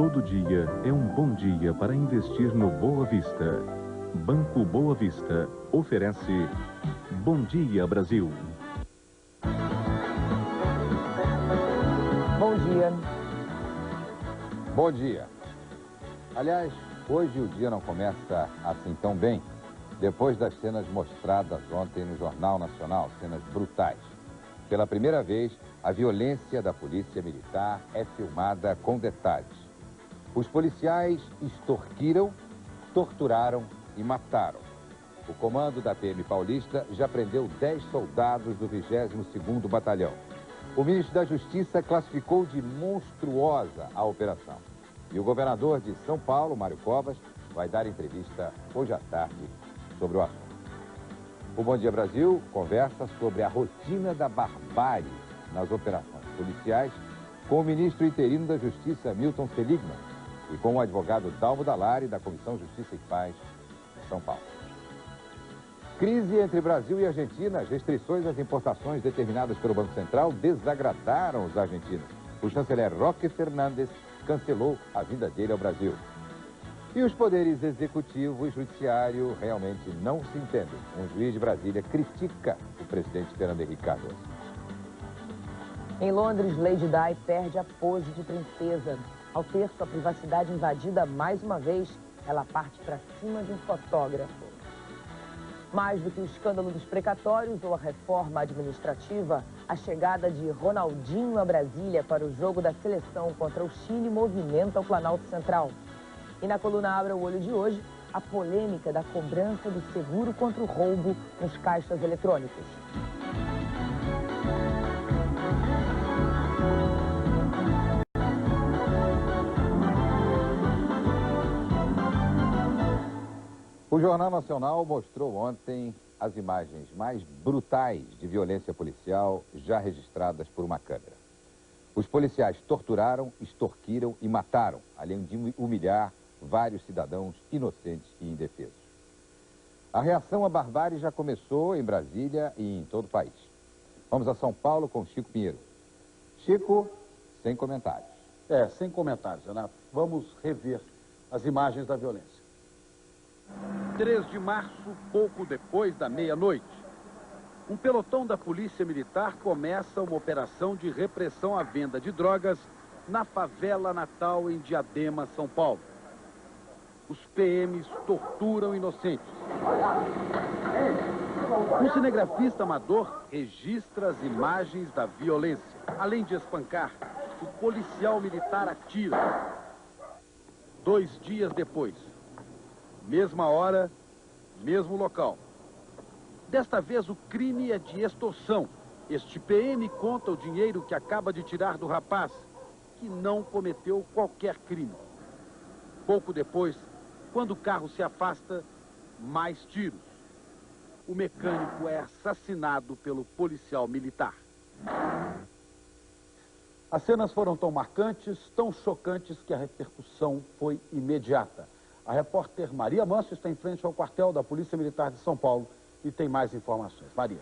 Todo dia é um bom dia para investir no Boa Vista. Banco Boa Vista oferece Bom Dia Brasil. Bom dia. Bom dia. Aliás, hoje o dia não começa assim tão bem, depois das cenas mostradas ontem no Jornal Nacional, cenas brutais. Pela primeira vez, a violência da Polícia Militar é filmada com detalhes. Os policiais extorquiram, torturaram e mataram. O comando da PM paulista já prendeu 10 soldados do 22º Batalhão. O ministro da Justiça classificou de monstruosa a operação. E o governador de São Paulo, Mário Covas, vai dar entrevista hoje à tarde sobre o assunto. O Bom Dia Brasil conversa sobre a rotina da barbárie nas operações policiais com o ministro interino da Justiça, Milton Seligman, e com o advogado Dalmo Dallari, da Comissão Justiça e Paz de São Paulo. Crise entre Brasil e Argentina. As restrições às importações determinadas pelo Banco Central desagradaram os argentinos. O chanceler Roque Fernandes cancelou a vinda dele ao Brasil. E os poderes executivo e judiciário realmente não se entendem. Um juiz de Brasília critica o presidente Fernando Henrique Cardoso. Em Londres, Lady Di perde a pose de princesa. Ao ter sua privacidade invadida mais uma vez, ela parte para cima de um fotógrafo. Mais do que o escândalo dos precatórios ou a reforma administrativa, a chegada de Ronaldinho a Brasília para o jogo da seleção contra o Chile movimenta o Planalto Central. E na coluna Abra o Olho de hoje, a polêmica da cobrança do seguro contra o roubo nos caixas eletrônicos. O Jornal Nacional mostrou ontem as imagens mais brutais de violência policial já registradas por uma câmera. Os policiais torturaram, extorquiram e mataram, além de humilhar vários cidadãos inocentes e indefesos. A reação à barbárie já começou em Brasília e em todo o país. Vamos a São Paulo com Chico Pinheiro. Chico, sem comentários. Sem comentários, Renato. Vamos rever as imagens da violência. 3 de março, pouco depois da meia-noite. Um pelotão da Polícia Militar começa uma operação de repressão à venda de drogas na favela Natal, em Diadema, São Paulo. Os PMs torturam inocentes. Um cinegrafista amador registra as imagens da violência. Além de espancar, o policial militar atira. 2 dias depois, mesma hora, mesmo local. Desta vez o crime é de extorsão. Este PM conta o dinheiro que acaba de tirar do rapaz, que não cometeu qualquer crime. Pouco depois, quando o carro se afasta, mais tiros. O mecânico é assassinado pelo policial militar. As cenas foram tão marcantes, tão chocantes, que a repercussão foi imediata. A repórter Maria Manso está em frente ao quartel da Polícia Militar de São Paulo e tem mais informações. Maria.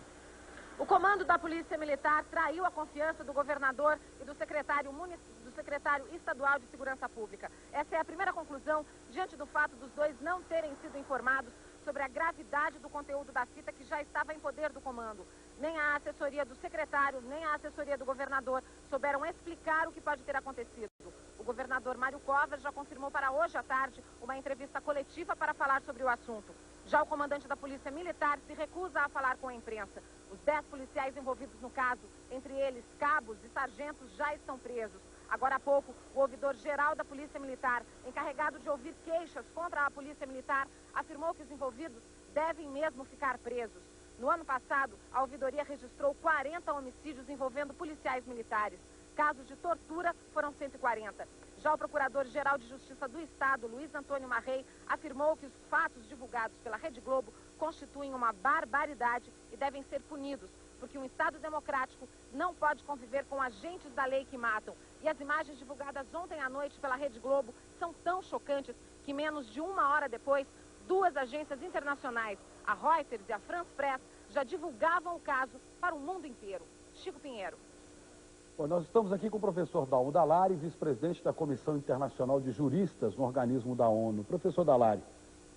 O comando da Polícia Militar traiu a confiança do governador e do secretário estadual de Segurança Pública. Essa é a primeira conclusão diante do fato dos dois não terem sido informados sobre a gravidade do conteúdo da fita que já estava em poder do comando. Nem a assessoria do secretário, nem a assessoria do governador souberam explicar o que pode ter acontecido. O governador Mário Covas já confirmou para hoje à tarde uma entrevista coletiva para falar sobre o assunto. Já o comandante da Polícia Militar se recusa a falar com a imprensa. Os 10 policiais envolvidos no caso, entre eles cabos e sargentos, já estão presos. Agora há pouco, o ouvidor-geral da Polícia Militar, encarregado de ouvir queixas contra a Polícia Militar, afirmou que os envolvidos devem mesmo ficar presos. No ano passado, a ouvidoria registrou 40 homicídios envolvendo policiais militares. Casos de tortura foram 140. Já o Procurador-Geral de Justiça do Estado, Luiz Antônio Marrei, afirmou que os fatos divulgados pela Rede Globo constituem uma barbaridade e devem ser punidos, porque um Estado democrático não pode conviver com agentes da lei que matam. E as imagens divulgadas ontem à noite pela Rede Globo são tão chocantes que menos de uma hora depois, 2 agências internacionais, a Reuters e a France Press, já divulgavam o caso para o mundo inteiro. Chico Pinheiro. Bom, nós estamos aqui com o professor Dalmo Dallari, vice-presidente da Comissão Internacional de Juristas no organismo da ONU. Professor Dallari,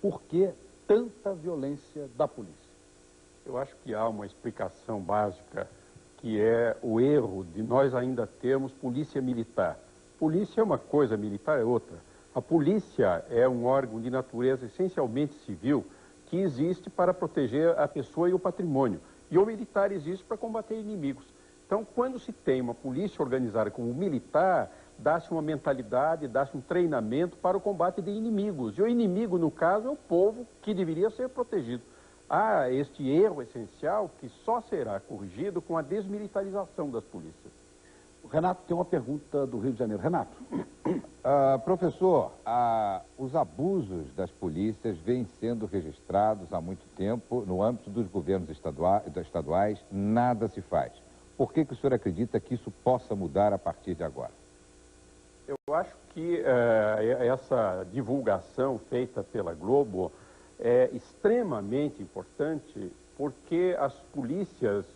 por que tanta violência da polícia? Eu acho que há uma explicação básica, que é o erro de nós ainda termos polícia militar. Polícia é uma coisa, militar é outra. A polícia é um órgão de natureza essencialmente civil que existe para proteger a pessoa e o patrimônio. E o militar existe para combater inimigos. Então, quando se tem uma polícia organizada como militar, dá-se uma mentalidade, dá-se um treinamento para o combate de inimigos. E o inimigo, no caso, é o povo que deveria ser protegido. Há este erro essencial que só será corrigido com a desmilitarização das polícias. O Renato tem uma pergunta do Rio de Janeiro. Renato. Professor, os abusos das polícias vêm sendo registrados há muito tempo no âmbito dos governos estaduais, nada se faz. Por que o senhor acredita que isso possa mudar a partir de agora? Eu acho que essa divulgação feita pela Globo é extremamente importante porque as polícias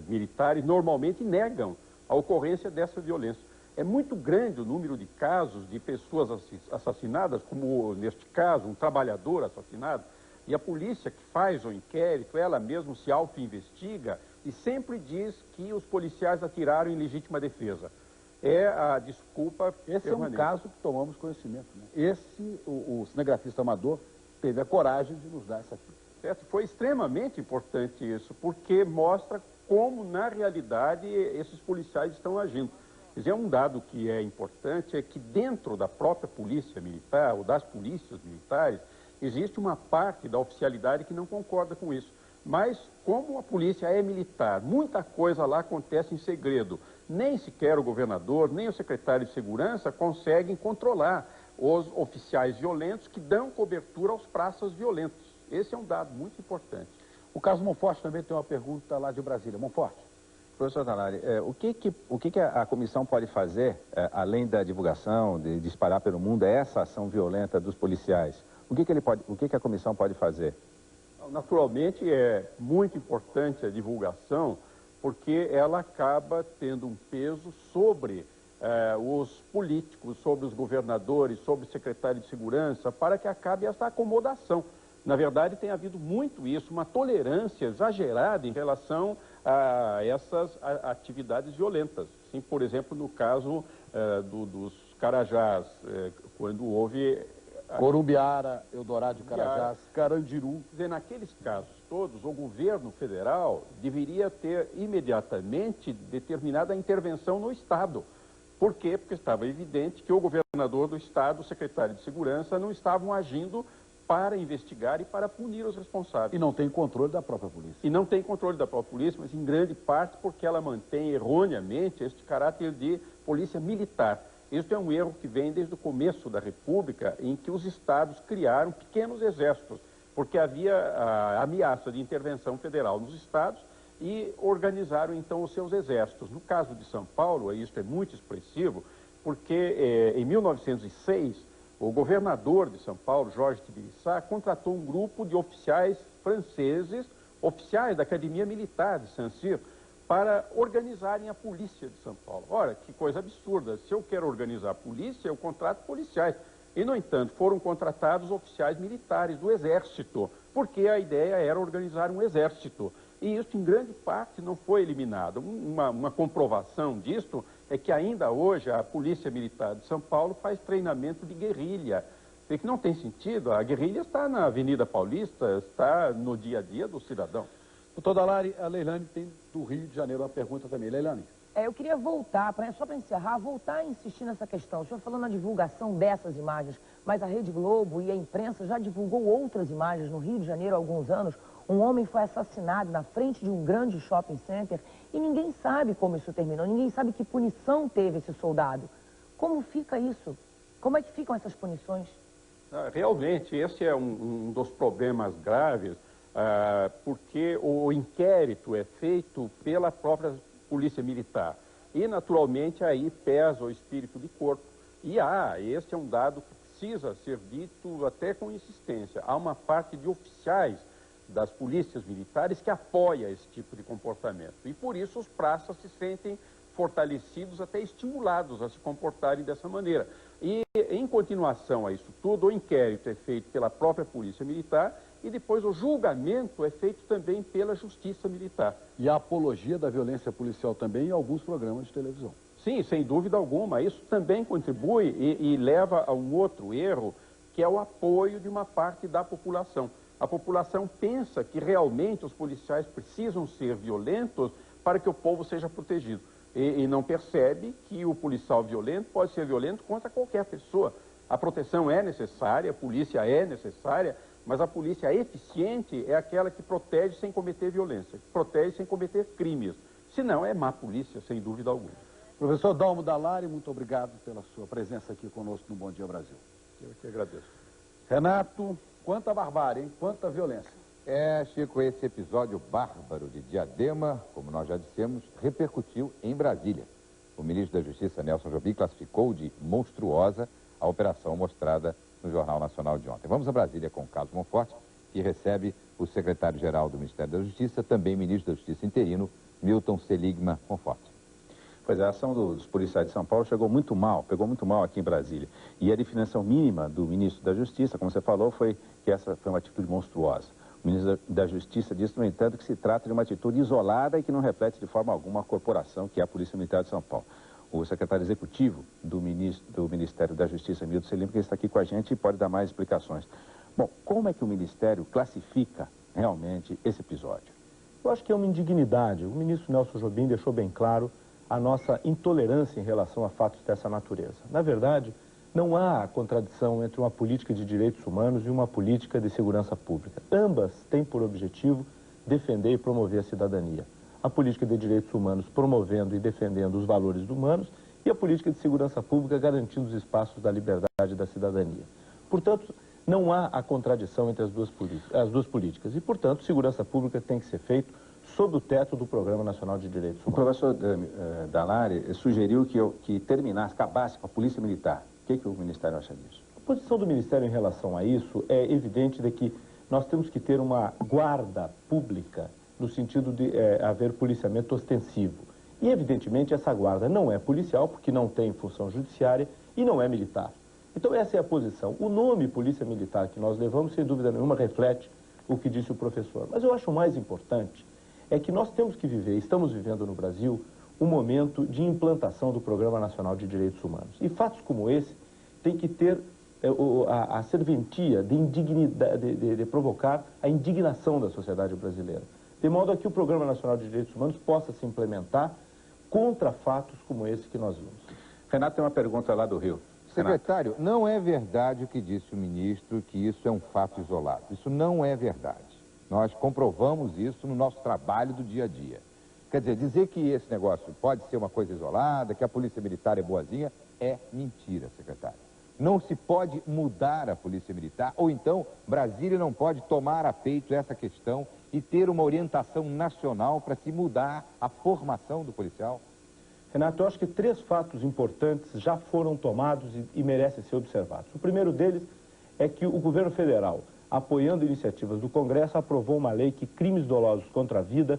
militares normalmente negam a ocorrência dessa violência. É muito grande o número de casos de pessoas assassinadas, como neste caso, um trabalhador assassinado, e a polícia que faz o inquérito, ela mesma se auto-investiga e sempre diz que os policiais atiraram em legítima defesa. É a desculpa Esse permanente. é um caso que tomamos conhecimento, né? O cinegrafista amador teve a coragem de nos dar essa aqui. Certo? Foi extremamente importante isso, porque mostra como, na realidade, esses policiais estão agindo. Quer dizer, um dado que é importante é que dentro da própria polícia militar, ou das polícias militares, existe uma parte da oficialidade que não concorda com isso. Mas, como a polícia é militar, muita coisa lá acontece em segredo. Nem sequer o governador, nem o secretário de segurança conseguem controlar os oficiais violentos que dão cobertura aos praças violentos. Esse é um dado muito importante. O caso Monforte também tem uma pergunta lá de Brasília. Monforte. Professor Dallari, o que a comissão pode fazer, além da divulgação, de disparar pelo mundo, essa ação violenta dos policiais? O que a comissão pode fazer? Naturalmente, é muito importante a divulgação, porque ela acaba tendo um peso sobre os políticos, sobre os governadores, sobre o secretário de segurança, para que acabe essa acomodação. Na verdade, tem havido muito isso, uma tolerância exagerada em relação a essas atividades violentas. Assim, por exemplo, no caso dos Carajás, quando houve... Corumbiara, Eldorado de Carajás, Carandiru. Quer dizer, naqueles casos todos, o governo federal deveria ter imediatamente determinado a intervenção no Estado. Por quê? Porque estava evidente que o governador do Estado, o secretário de Segurança, não estavam agindo para investigar e para punir os responsáveis. E não tem controle da própria polícia. E não tem controle da própria polícia, mas em grande parte porque ela mantém erroneamente este caráter de polícia militar. Isso é um erro que vem desde o começo da República, em que os estados criaram pequenos exércitos, porque havia a ameaça de intervenção federal nos estados e organizaram então os seus exércitos. No caso de São Paulo, isso é muito expressivo, porque em 1906, o governador de São Paulo, Jorge Tibiriçá, contratou um grupo de oficiais franceses, oficiais da Academia Militar de Saint-Cyr, para organizarem a polícia de São Paulo. Ora, que coisa absurda. Se eu quero organizar a polícia, eu contrato policiais. E, no entanto, foram contratados oficiais militares do Exército, porque a ideia era organizar um exército. E isso, em grande parte, não foi eliminado. Uma comprovação disso é que ainda hoje a Polícia Militar de São Paulo faz treinamento de guerrilha. Porque não tem sentido, a guerrilha está na Avenida Paulista, está no dia a dia do cidadão. Doutor Dallari, a Leilane tem do Rio de Janeiro uma pergunta também. Leilane. Eu queria voltar, só para encerrar, voltar a insistir nessa questão. O senhor falou na divulgação dessas imagens, mas a Rede Globo e a imprensa já divulgou outras imagens no Rio de Janeiro há alguns anos. Um homem foi assassinado na frente de um grande shopping center e ninguém sabe como isso terminou, ninguém sabe que punição teve esse soldado. Como fica isso? Como é que ficam essas punições? Realmente, esse é um dos problemas graves, porque o inquérito é feito pela própria Polícia Militar. E, naturalmente, aí pesa o espírito de corpo. E esse é um dado que precisa ser dito até com insistência. Há uma parte de oficiais das polícias militares que apoia esse tipo de comportamento. E, por isso, os praças se sentem fortalecidos, até estimulados a se comportarem dessa maneira. E, em continuação a isso tudo, o inquérito é feito pela própria Polícia Militar e depois o julgamento é feito também pela Justiça Militar. E a apologia da violência policial também em alguns programas de televisão. Sim, sem dúvida alguma. Isso também contribui e leva a um outro erro, que é o apoio de uma parte da população. A população pensa que realmente os policiais precisam ser violentos para que o povo seja protegido. E não percebe que o policial violento pode ser violento contra qualquer pessoa. A proteção é necessária, a polícia é necessária, mas a polícia eficiente é aquela que protege sem cometer violência, que protege sem cometer crimes. Se não, é má polícia, sem dúvida alguma. Professor Dalmo Dallari, muito obrigado pela sua presença aqui conosco no Bom Dia Brasil. Eu que agradeço. Renato, quanta barbárie, hein? Quanta violência. Chico, esse episódio bárbaro de Diadema, como nós já dissemos, repercutiu em Brasília. O ministro da Justiça, Nelson Jobim, classificou de monstruosa a operação mostrada no Jornal Nacional de ontem. Vamos a Brasília com o Carlos Monforte, que recebe o secretário-geral do Ministério da Justiça, também ministro da Justiça interino, Milton Seligman Monforte. Pois é, a ação dos policiais de São Paulo pegou muito mal aqui em Brasília. E a definição mínima do ministro da Justiça, como você falou, foi que essa foi uma atitude monstruosa. O ministro da Justiça disse, no entanto, que se trata de uma atitude isolada e que não reflete de forma alguma a corporação que é a Polícia Militar de São Paulo. O secretário executivo do Ministério da Justiça, Milton Seligman, que está aqui com a gente e pode dar mais explicações. Bom, como é que o Ministério classifica realmente esse episódio? Eu acho que é uma indignidade. O ministro Nelson Jobim deixou bem claro a nossa intolerância em relação a fatos dessa natureza. Na verdade, não há contradição entre uma política de direitos humanos e uma política de segurança pública. Ambas têm por objetivo defender e promover a cidadania. A política de direitos humanos promovendo e defendendo os valores humanos e a política de segurança pública garantindo os espaços da liberdade e da cidadania. Portanto, não há a contradição entre as duas políticas e, portanto, segurança pública tem que ser feito sob o teto do Programa Nacional de Direitos Humanos. O professor Dallari sugeriu que acabasse com a Polícia Militar. O que o Ministério acha disso? A posição do Ministério em relação a isso é evidente de que nós temos que ter uma guarda pública no sentido de haver policiamento ostensivo. E, evidentemente, essa guarda não é policial, porque não tem função judiciária e não é militar. Então, essa é a posição. O nome Polícia Militar que nós levamos, sem dúvida nenhuma, reflete o que disse o professor. Mas eu acho o mais importante é que nós temos que viver, estamos vivendo no Brasil, um momento de implantação do Programa Nacional de Direitos Humanos. E fatos como esse têm que ter a serventia de provocar a indignação da sociedade brasileira. De modo a que o Programa Nacional de Direitos Humanos possa se implementar contra fatos como esse que nós vimos. Renato tem uma pergunta lá do Rio. Secretário, não é verdade o que disse o ministro, que isso é um fato isolado. Isso não é verdade. Nós comprovamos isso no nosso trabalho do dia a dia. Quer dizer que esse negócio pode ser uma coisa isolada, que a Polícia Militar é boazinha, é mentira, secretário. Não se pode mudar a Polícia Militar, ou então Brasília não pode tomar a peito essa questão e ter uma orientação nacional para se mudar a formação do policial. Renato, eu acho que 3 fatos importantes já foram tomados e merecem ser observados. O primeiro deles é que o governo federal, apoiando iniciativas do Congresso, aprovou uma lei que crimes dolosos contra a vida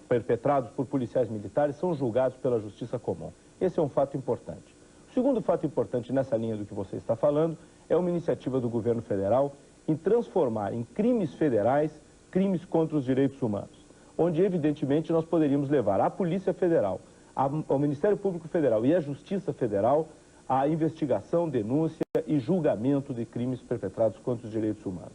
perpetrados por policiais militares são julgados pela Justiça Comum. Esse é um fato importante. O segundo fato importante nessa linha do que você está falando é uma iniciativa do governo federal em transformar em crimes federais crimes contra os direitos humanos, onde evidentemente nós poderíamos levar a Polícia Federal, ao Ministério Público Federal e à Justiça Federal a investigação, denúncia e julgamento de crimes perpetrados contra os direitos humanos.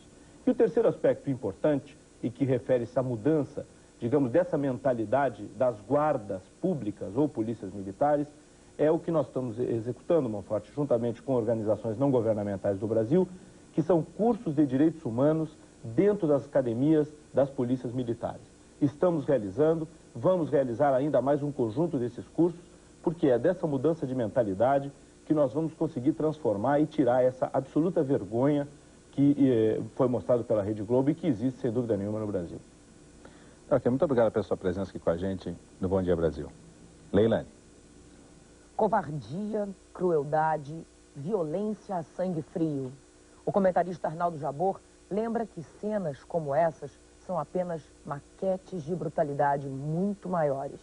E o terceiro aspecto importante e que refere-se à mudança, digamos, dessa mentalidade das guardas públicas ou polícias militares, é o que nós estamos executando, Monforte, juntamente com organizações não governamentais do Brasil, que são cursos de direitos humanos dentro das academias das polícias militares. Estamos realizando, vamos realizar ainda mais um conjunto desses cursos, porque é dessa mudança de mentalidade que nós vamos conseguir transformar e tirar essa absoluta vergonha que foi mostrado pela Rede Globo e que existe, sem dúvida nenhuma, no Brasil. Ok, muito obrigado pela sua presença aqui com a gente no Bom Dia Brasil. Leilane. Covardia, crueldade, violência a sangue frio. O comentarista Arnaldo Jabor lembra que cenas como essas são apenas maquetes de brutalidade muito maiores.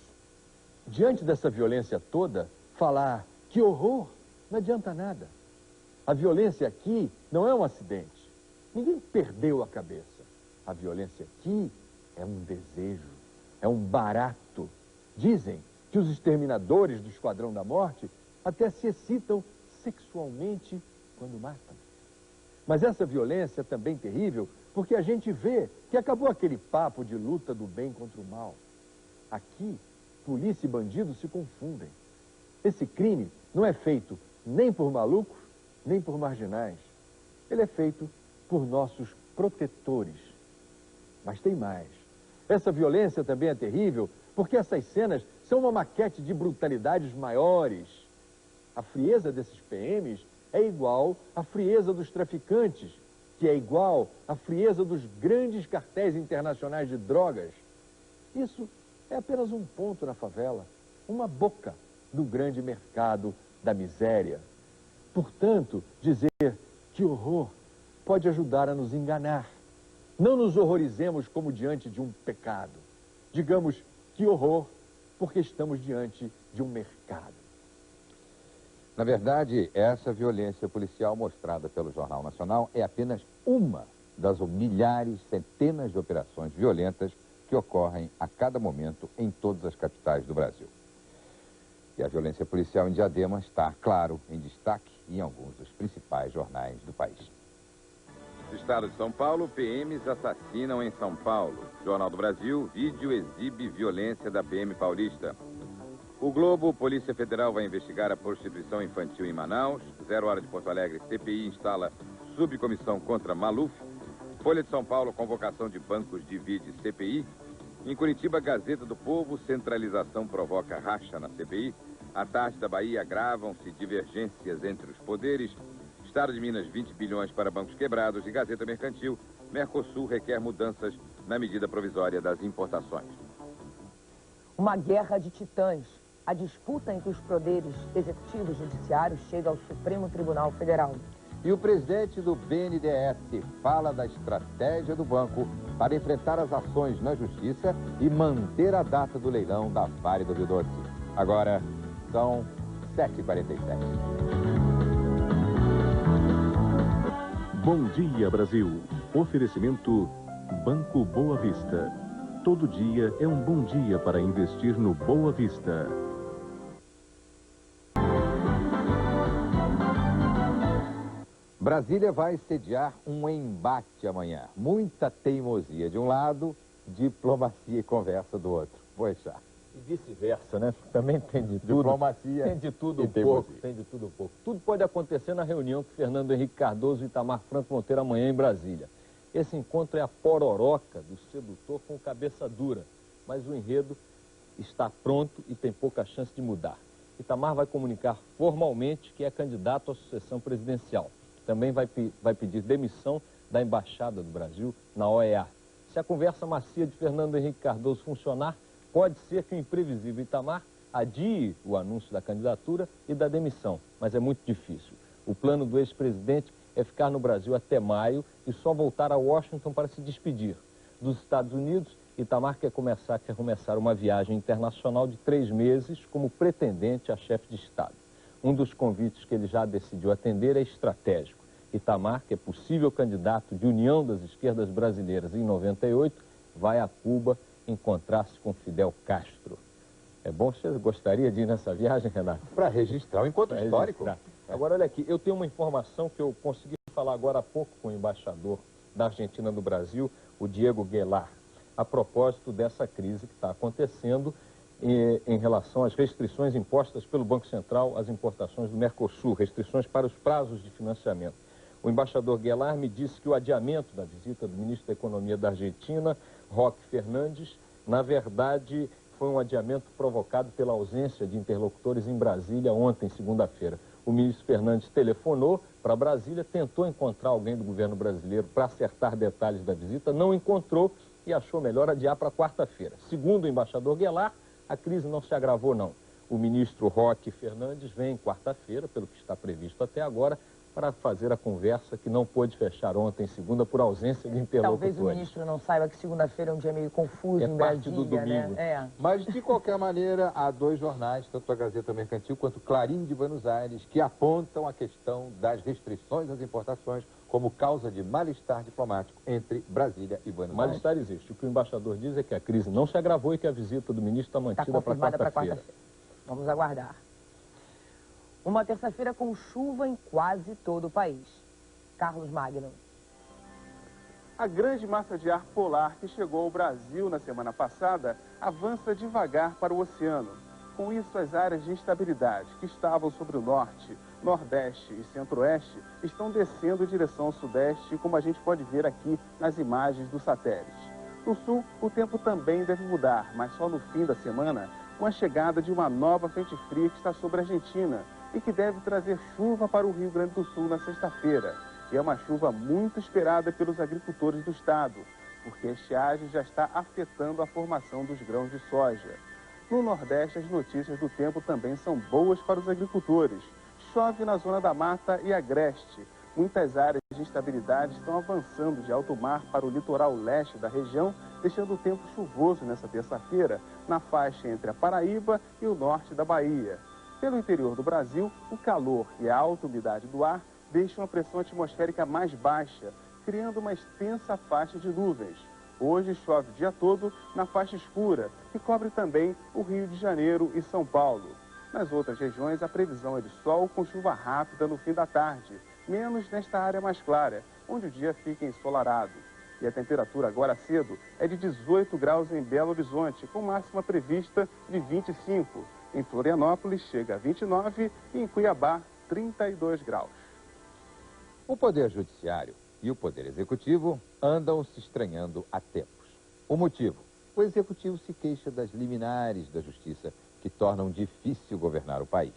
diante dessa violência toda, falar que horror não adianta nada. A violência aqui não é um acidente. Ninguém perdeu a cabeça. A violência aqui é um desejo, é um barato. Dizem que os exterminadores do Esquadrão da Morte até se excitam sexualmente quando matam. Mas essa violência é também terrível porque a gente vê que acabou aquele papo de luta do bem contra o mal. Aqui, polícia e bandido se confundem. Esse crime não é feito nem por malucos, nem por marginais. Ele é feito por nossos protetores. Mas tem mais. Essa violência também é terrível porque essas cenas são uma maquete de brutalidades maiores. A frieza desses PMs é igual à frieza dos traficantes, que é igual à frieza dos grandes cartéis internacionais de drogas. Isso é apenas um ponto na favela, uma boca do grande mercado da miséria. Portanto, dizer que horror pode ajudar a nos enganar. Não nos horrorizemos como diante de um pecado. Digamos que horror, porque estamos diante de um mercado. Na verdade, essa violência policial mostrada pelo Jornal Nacional é apenas uma das milhares, centenas de operações violentas que ocorrem a cada momento em todas as capitais do Brasil. E a violência policial em Diadema está, claro, em destaque em alguns dos principais jornais do país. Estado de São Paulo, PMs assassinam em São Paulo. Jornal do Brasil, vídeo exibe violência da PM paulista. O Globo, Polícia Federal vai investigar a prostituição infantil em Manaus. 0 Hora de Porto Alegre, CPI instala subcomissão contra Maluf. Folha de São Paulo, convocação de bancos divide CPI. Em Curitiba, Gazeta do Povo, centralização provoca racha na CPI. À tarde da Bahia, agravam-se divergências entre os poderes. Estado de Minas, 20 bilhões para bancos quebrados. E Gazeta Mercantil, Mercosul requer mudanças na medida provisória das importações. Uma guerra de titãs. A disputa entre os poderes executivo e judiciário chega ao Supremo Tribunal Federal. E o presidente do BNDES fala da estratégia do banco para enfrentar as ações na justiça e manter a data do leilão da Vale do Rio Doce. Agora são 7h47. Bom dia, Brasil. Oferecimento Banco Boa Vista. Todo dia é um bom dia para investir no Boa Vista. Brasília vai sediar um embate amanhã. Muita teimosia de um lado, diplomacia e conversa do outro. Poxa. E vice-versa, né? Também tem de tudo. Diplomacia tem de tudo um pouco. Tem de tudo um pouco. Tudo pode acontecer na reunião que Fernando Henrique Cardoso e Itamar Franco vão ter amanhã em Brasília. Esse encontro é a pororoca do sedutor com cabeça dura, mas o enredo está pronto e tem pouca chance de mudar. Itamar vai comunicar formalmente que é candidato à sucessão presidencial. Também vai pedir demissão da Embaixada do Brasil na OEA. Se a conversa macia de Fernando Henrique Cardoso funcionar, pode ser que o imprevisível Itamar adie o anúncio da candidatura e da demissão, mas é muito difícil. O plano do ex-presidente é ficar no Brasil até maio e só voltar a Washington para se despedir. Dos Estados Unidos, Itamar quer começar uma viagem internacional de 3 meses como pretendente a chefe de Estado. Um dos convites que ele já decidiu atender é estratégico. Itamar, que é possível candidato de União das Esquerdas Brasileiras em 98, vai a Cuba encontrar-se com Fidel Castro. É bom, você gostaria de ir nessa viagem, Renato? Para registrar o encontro histórico. Agora, olha aqui, eu tenho uma informação que eu consegui falar agora há pouco com o embaixador da Argentina no Brasil, o Diego Guelar, a propósito dessa crise que está acontecendo em relação às restrições impostas pelo Banco Central às importações do Mercosul, restrições para os prazos de financiamento. O embaixador Guelar me disse que o adiamento da visita do ministro da Economia da Argentina, Roque Fernandes, na verdade foi um adiamento provocado pela ausência de interlocutores em Brasília ontem, segunda-feira. O ministro Fernandes telefonou para Brasília, tentou encontrar alguém do governo brasileiro para acertar detalhes da visita, não encontrou e achou melhor adiar para quarta-feira. Segundo o embaixador Guelar, a crise não se agravou, não. O ministro Roque Fernandes vem quarta-feira, pelo que está previsto até agora, para fazer a conversa que não pôde fechar ontem, segunda, por ausência de interlocutores. Talvez o ministro não saiba que segunda-feira é um dia meio confuso em Brasília, parte do domingo. né? Mas, de qualquer maneira, há dois jornais, tanto a Gazeta Mercantil quanto o Clarim de Buenos Aires, que apontam a questão das restrições às importações como causa de mal-estar diplomático entre Brasília e Buenos Aires. Mal-estar existe. O que o embaixador diz é que a crise não se agravou e que a visita do ministro está mantida para quarta-feira. Vamos aguardar. Uma terça-feira com chuva em quase todo o país. Carlos Magno. A grande massa de ar polar que chegou ao Brasil na semana passada avança devagar para o oceano. Com isso, as áreas de instabilidade que estavam sobre o norte, nordeste e centro-oeste estão descendo em direção ao sudeste, como a gente pode ver aqui nas imagens do satélite. No sul, o tempo também deve mudar, mas só no fim da semana, com a chegada de uma nova frente fria que está sobre a Argentina e que deve trazer chuva para o Rio Grande do Sul na sexta-feira. E é uma chuva muito esperada pelos agricultores do estado, porque a estiagem já está afetando a formação dos grãos de soja. No Nordeste, as notícias do tempo também são boas para os agricultores. Chove na zona da Mata e Agreste. Muitas áreas de instabilidade estão avançando de alto mar para o litoral leste da região, deixando o tempo chuvoso nessa terça-feira, na faixa entre a Paraíba e o norte da Bahia. Pelo interior do Brasil, o calor e a alta umidade do ar deixam a pressão atmosférica mais baixa, criando uma extensa faixa de nuvens. Hoje chove o dia todo na faixa escura, que cobre também o Rio de Janeiro e São Paulo. Nas outras regiões, a previsão é de sol com chuva rápida no fim da tarde, menos nesta área mais clara, onde o dia fica ensolarado. E a temperatura agora cedo é de 18 graus em Belo Horizonte, com máxima prevista de 25. Em Florianópolis chega a 29 e em Cuiabá 32 graus. O Poder Judiciário e o Poder Executivo andam se estranhando há tempos. O motivo? O Executivo se queixa das liminares da Justiça, que tornam difícil governar o país.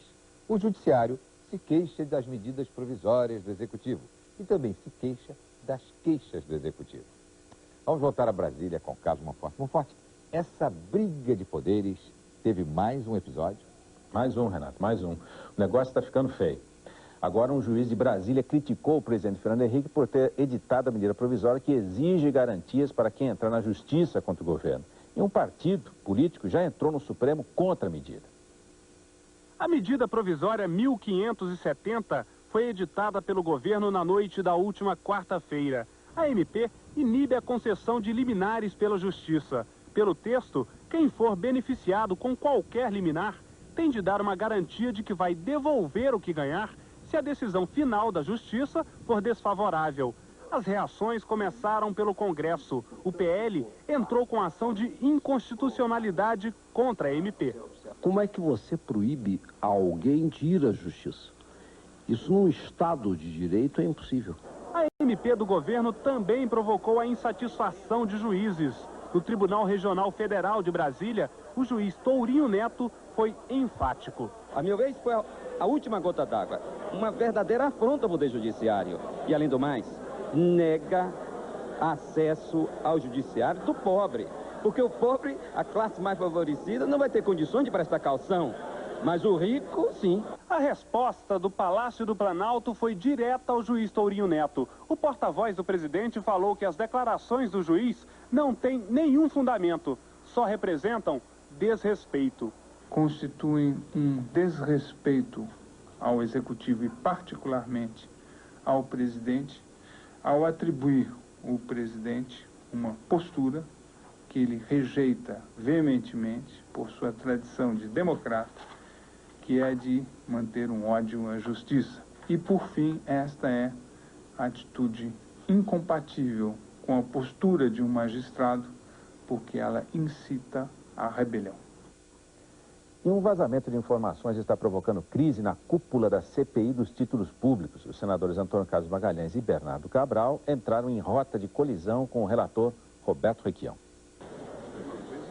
O Judiciário se queixa das medidas provisórias do Executivo e também se queixa das queixas do Executivo. Vamos voltar a Brasília com Carlos Monforte. Monforte, essa briga de poderes teve mais um episódio? Mais um, Renato, mais um. O negócio está ficando feio. Agora, um juiz de Brasília criticou o presidente Fernando Henrique por ter editado a medida provisória que exige garantias para quem entrar na justiça contra o governo. E um partido político já entrou no Supremo contra a medida. A medida provisória 1570 foi editada pelo governo na noite da última quarta-feira. A MP inibe a concessão de liminares pela Justiça. Pelo texto, quem for beneficiado com qualquer liminar tem de dar uma garantia de que vai devolver o que ganhar se a decisão final da Justiça for desfavorável. As reações começaram pelo Congresso. O PL entrou com ação de inconstitucionalidade contra a MP. Como é que você proíbe alguém de ir à Justiça? Isso num Estado de Direito é impossível. A MP do governo também provocou a insatisfação de juízes. No Tribunal Regional Federal de Brasília, o juiz Tourinho Neto foi enfático. A meu ver, foi a última gota d'água. Uma verdadeira afronta ao Poder Judiciário. E, além do mais, nega acesso ao judiciário do pobre. Porque o pobre, a classe mais favorecida, não vai ter condições de prestar caução. Mas o rico, sim. A resposta do Palácio do Planalto foi direta ao juiz Tourinho Neto. O porta-voz do presidente falou que as declarações do juiz não têm nenhum fundamento, só representam desrespeito. Constituem um desrespeito ao executivo e particularmente ao presidente, ao atribuir ao presidente uma postura que ele rejeita veementemente por sua tradição de democrata, que é de manter um ódio à justiça. E, por fim, esta é a atitude incompatível com a postura de um magistrado, porque ela incita à rebelião. E um vazamento de informações está provocando crise na cúpula da CPI dos títulos públicos. Os senadores Antônio Carlos Magalhães e Bernardo Cabral entraram em rota de colisão com o relator Roberto Requião.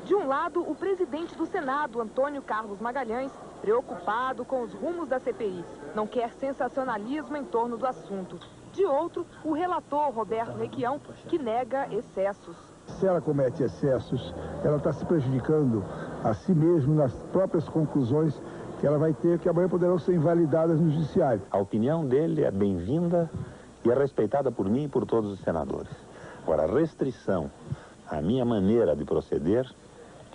De um lado, o presidente do Senado, Antônio Carlos Magalhães, preocupado com os rumos da CPI, não quer sensacionalismo em torno do assunto. De outro, o relator Roberto Requião, que nega excessos. Se ela comete excessos, ela está se prejudicando a si mesma nas próprias conclusões que ela vai ter, que amanhã poderão ser invalidadas no judiciário. A opinião dele é bem-vinda e é respeitada por mim e por todos os senadores. Agora, a restrição à minha maneira de proceder,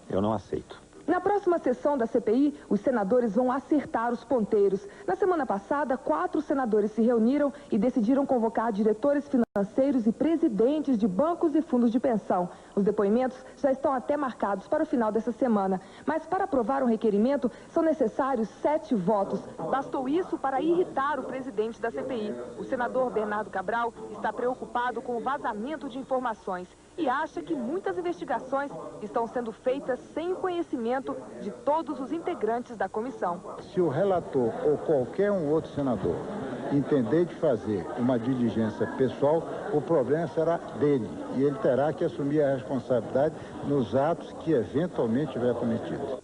eu não aceito. Na próxima sessão da CPI, os senadores vão acertar os ponteiros. Na semana passada, 4 senadores se reuniram e decidiram convocar diretores financeiros e presidentes de bancos e fundos de pensão. Os depoimentos já estão até marcados para o final dessa semana. Mas para aprovar um requerimento, são necessários 7 votos. Bastou isso para irritar o presidente da CPI. O senador Bernardo Cabral está preocupado com o vazamento de informações e acha que muitas investigações estão sendo feitas sem o conhecimento de todos os integrantes da comissão. Se o relator ou qualquer um outro senador entender de fazer uma diligência pessoal, o problema será dele e ele terá que assumir a responsabilidade nos atos que eventualmente tiver cometido.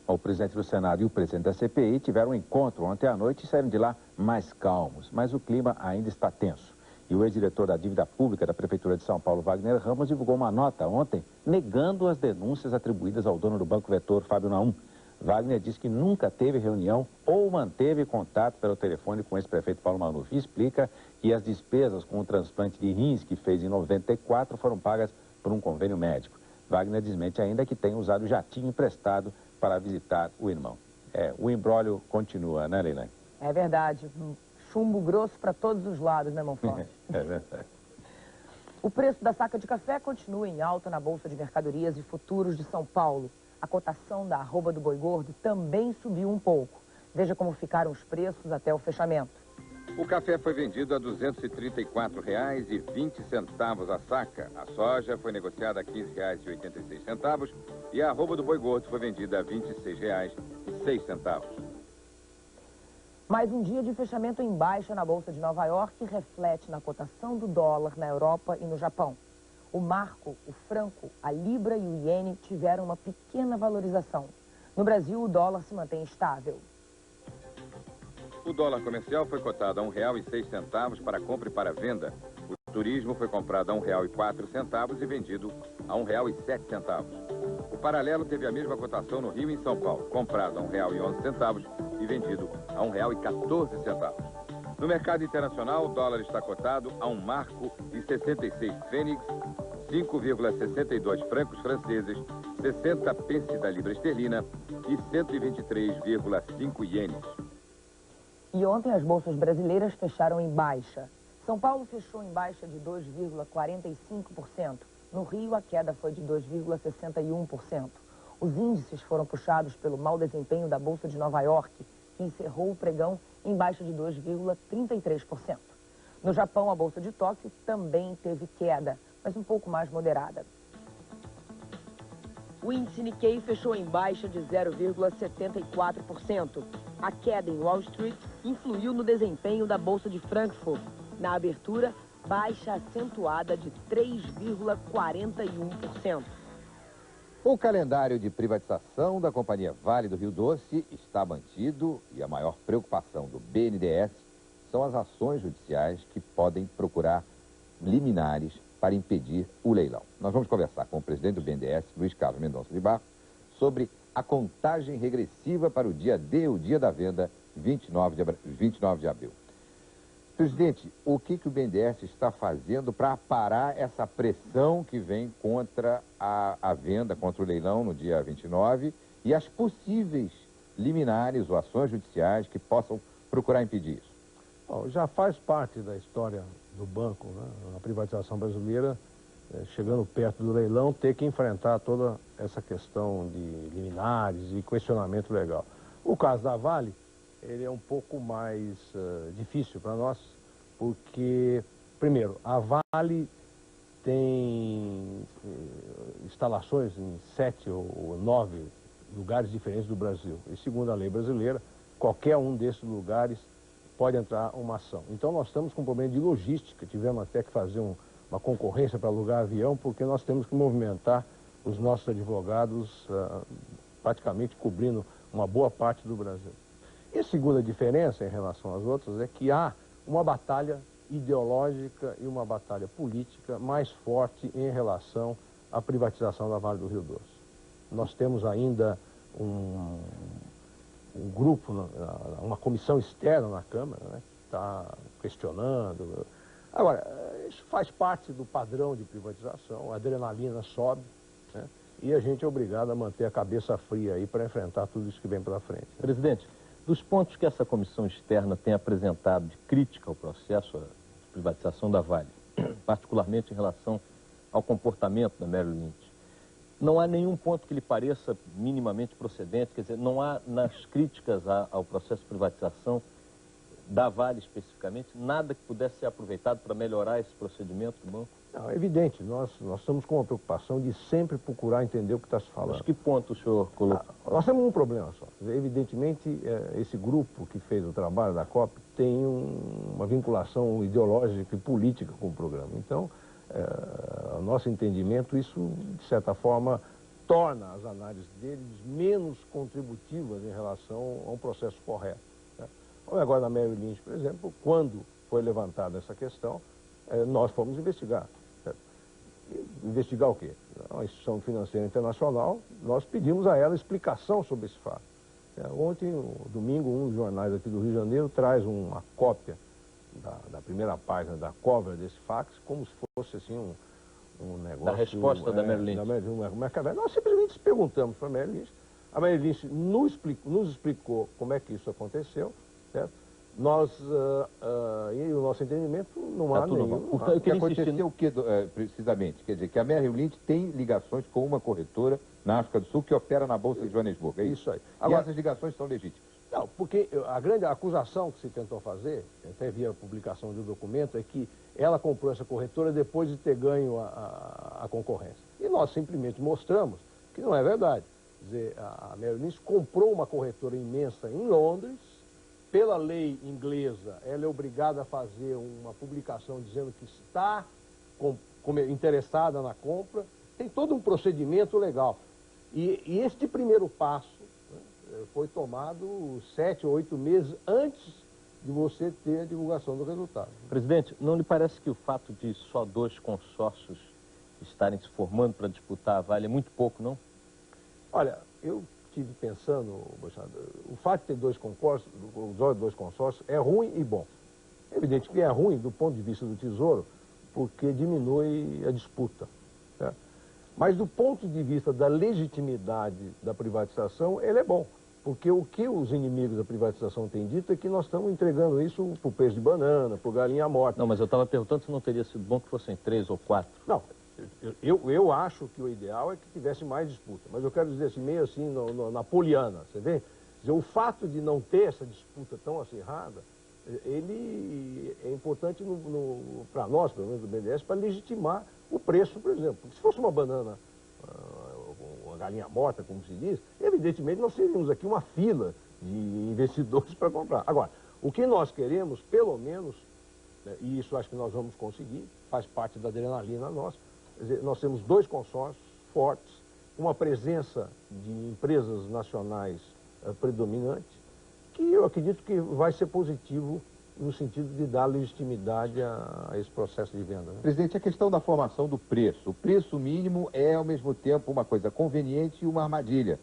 O presidente do Senado e o presidente da CPI tiveram um encontro ontem à noite e saíram de lá mais calmos, mas o clima ainda está tenso. E o ex-diretor da Dívida Pública da Prefeitura de São Paulo, Wagner Ramos, divulgou uma nota ontem negando as denúncias atribuídas ao dono do Banco Vetor, Fábio Naum. Wagner disse que nunca teve reunião ou manteve contato pelo telefone com o ex-prefeito Paulo Maluf e explica que as despesas com o transplante de rins que fez em 94 foram pagas por um convênio médico. Wagner desmente ainda que tenha usado jatinho emprestado para visitar o irmão. O imbróglio continua, né, Leilani? É verdade. Chumbo grosso para todos os lados, né, Monforte? É verdade. O preço da saca de café continua em alta na Bolsa de Mercadorias e Futuros de São Paulo. A cotação da arroba do boi gordo também subiu um pouco. Veja como ficaram os preços até o fechamento. O café foi vendido a R$ 234,20 a saca. A soja foi negociada a R$ 15,86 e a arroba do boi gordo foi vendida a R$ 26,06. Mais um dia de fechamento em baixa na Bolsa de Nova York reflete na cotação do dólar na Europa e no Japão. O marco, o franco, a libra e o iene tiveram uma pequena valorização. No Brasil, o dólar se mantém estável. O dólar comercial foi cotado a R$ 1,06 para compra e para venda. O turismo foi comprado a R$ 1,04 e vendido a R$ 1,07. O paralelo teve a mesma cotação no Rio e em São Paulo, comprado a R$ 1,11 e vendido a R$ 1,14. No mercado internacional, o dólar está cotado a um marco de 66 fênix, 5,62 francos franceses, 60 pence da libra esterlina e 123,5 ienes. E ontem as bolsas brasileiras fecharam em baixa. São Paulo fechou em baixa de 2,45%. No Rio, a queda foi de 2,61%. Os índices foram puxados pelo mau desempenho da Bolsa de Nova York, que encerrou o pregão em baixa de 2,33%. No Japão, a Bolsa de Tóquio também teve queda, mas um pouco mais moderada. O índice Nikkei fechou em baixa de 0,74%. A queda em Wall Street influiu no desempenho da Bolsa de Frankfurt. Na abertura, baixa acentuada de 3,41%. O calendário de privatização da Companhia Vale do Rio Doce está mantido e a maior preocupação do BNDES são as ações judiciais que podem procurar liminares para impedir o leilão. Nós vamos conversar com o presidente do BNDES, Luiz Carlos Mendonça de Barros, sobre a contagem regressiva para o dia D, o dia da venda, 29 de abril. Presidente, o que o BNDES está fazendo para parar essa pressão que vem contra a venda, contra o leilão no dia 29 e as possíveis liminares ou ações judiciais que possam procurar impedir isso? Bom, já faz parte da história do banco, né? A privatização brasileira, chegando perto do leilão, ter que enfrentar toda essa questão de liminares e questionamento legal. O caso da Vale, ele é um pouco mais difícil para nós, porque, primeiro, a Vale tem instalações em 7 ou 9 lugares diferentes do Brasil. E segundo a lei brasileira, qualquer um desses lugares pode entrar uma ação. Então nós estamos com um problema de logística, tivemos até que fazer uma concorrência para alugar avião, porque nós temos que movimentar os nossos advogados praticamente cobrindo uma boa parte do Brasil. E a segunda diferença em relação às outras é que há uma batalha ideológica e uma batalha política mais forte em relação à privatização da Vale do Rio Doce. Nós temos ainda um grupo, uma comissão externa na Câmara, né, está questionando. Agora, isso faz parte do padrão de privatização, a adrenalina sobe, né, e a gente é obrigado a manter a cabeça fria aí para enfrentar tudo isso que vem pela frente. Presidente, dos pontos que essa comissão externa tem apresentado de crítica ao processo de privatização da Vale, particularmente em relação ao comportamento da Merrill Lynch, não há nenhum ponto que lhe pareça minimamente procedente, quer dizer, não há nas críticas ao processo de privatização da Vale especificamente, nada que pudesse ser aproveitado para melhorar esse procedimento do banco? Não, é evidente, nós estamos com a preocupação de sempre procurar entender o que está se falando. Mas que ponto o senhor colocou? Nós temos um problema só. Evidentemente, esse grupo que fez o trabalho da COP tem uma vinculação ideológica e política com o programa. Então, ao nosso entendimento, isso, de certa forma, torna as análises deles menos contributivas em relação a um processo correto. Né? Como agora na Merrill Lynch, por exemplo, quando foi levantada essa questão, nós fomos investigar. Certo? Investigar o quê? A instituição financeira internacional, nós pedimos a ela explicação sobre esse fato. Ontem, domingo, um dos jornais aqui do Rio de Janeiro traz uma cópia da primeira página da cover desse fax, como se fosse assim um negócio... Da resposta da Merrill Lynch. Nós simplesmente perguntamos para a Merrill Lynch. A Merrill Lynch nos explicou como é que isso aconteceu, certo? E o nosso entendimento não há nenhum... O que aconteceu o que, precisamente? Quer dizer, que a Merrill Lynch tem ligações com uma corretora na África do Sul que opera na Bolsa de Joanesburgo, é isso? Isso aí. Agora, essas ligações são legítimas? Não, porque a grande acusação que se tentou fazer, até via a publicação do documento, é que ela comprou essa corretora depois de ter ganho a concorrência. E nós simplesmente mostramos que não é verdade. Quer dizer, a Merrill Lynch comprou uma corretora imensa em Londres. Pela lei inglesa, ela é obrigada a fazer uma publicação dizendo que está interessada na compra. Tem todo um procedimento legal. E este primeiro passo, né, foi tomado 7 ou 8 meses antes de você ter a divulgação do resultado. Presidente, não lhe parece que o fato de só 2 consórcios estarem se formando para disputar a Vale é muito pouco, não? Olha, eu estive pensando, o fato de ter 2 consórcios é ruim e bom. É evidente que é ruim do ponto de vista do Tesouro, porque diminui a disputa. Certo? Mas do ponto de vista da legitimidade da privatização, ele é bom. Porque o que os inimigos da privatização têm dito é que nós estamos entregando isso por peixe de banana, por galinha morta. Não, mas eu estava perguntando se não teria sido bom que fossem 3 ou 4. Não. Eu acho que o ideal é que tivesse mais disputa, mas eu quero dizer assim, meio assim, na poliana, você vê? Dizer, o fato de não ter essa disputa tão acirrada, ele é importante para nós, pelo menos do BNDES, para legitimar o preço, por exemplo. Porque se fosse uma banana, uma galinha morta, como se diz, evidentemente nós teríamos aqui uma fila de investidores para comprar. Agora, o que nós queremos, pelo menos, e isso acho que nós vamos conseguir, faz parte da adrenalina nossa. Quer dizer, nós temos 2 consórcios fortes, uma presença de empresas nacionais predominante, que eu acredito que vai ser positivo no sentido de dar legitimidade a esse processo de venda. Né? Presidente, a questão da formação do preço. O preço mínimo é, ao mesmo tempo, uma coisa conveniente e uma armadilha,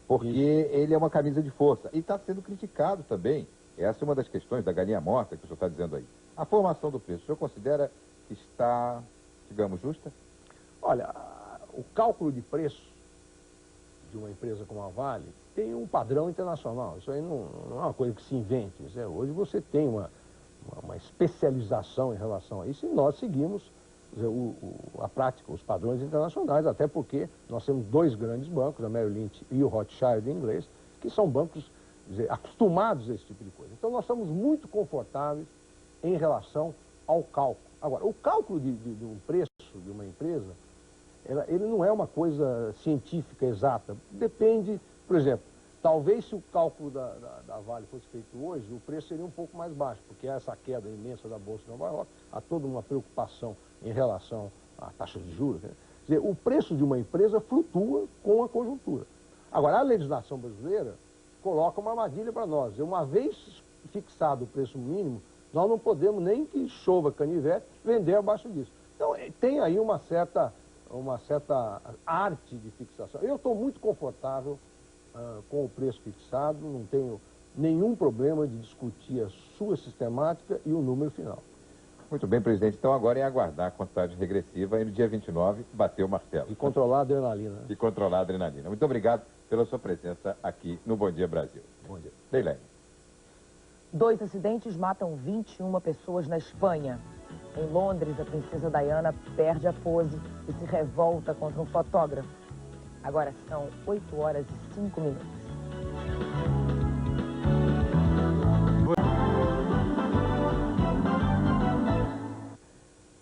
porque ele é uma camisa de força. E está sendo criticado também. Essa é uma das questões da galinha morta que o senhor está dizendo aí. A formação do preço, o senhor considera que está, digamos, justa? Olha, o cálculo de preço de uma empresa como a Vale tem um padrão internacional. Isso aí não é uma coisa que se invente. Hoje você tem uma especialização em relação a isso e nós seguimos a prática, os padrões internacionais, até porque nós temos 2 grandes bancos, a Merrill Lynch e o Rothschild inglês, que são bancos acostumados a esse tipo de coisa. Então nós estamos muito confortáveis em relação ao cálculo. Agora, o cálculo de um preço de uma empresa, ele não é uma coisa científica exata. Depende, por exemplo, talvez se o cálculo da Vale fosse feito hoje, o preço seria um pouco mais baixo, porque essa queda imensa da Bolsa de Nova York, há toda uma preocupação em relação à taxa de juros. Né? Quer dizer, o preço de uma empresa flutua com a conjuntura. Agora, a legislação brasileira coloca uma armadilha para nós. Uma vez fixado o preço mínimo, nós não podemos, nem que chova canivete, vender abaixo disso. Então, tem aí uma certa arte de fixação. Eu estou muito confortável com o preço fixado, não tenho nenhum problema de discutir a sua sistemática e o número final. Muito bem, presidente. Então agora é aguardar a contagem regressiva e no dia 29 bater o martelo. E controlar a adrenalina. E controlar a adrenalina. Muito obrigado pela sua presença aqui no Bom Dia Brasil. Bom dia. Leilene. 2 acidentes matam 21 pessoas na Espanha. Em Londres, a princesa Diana perde a pose e se revolta contra um fotógrafo. Agora são 8 horas e 5 minutos.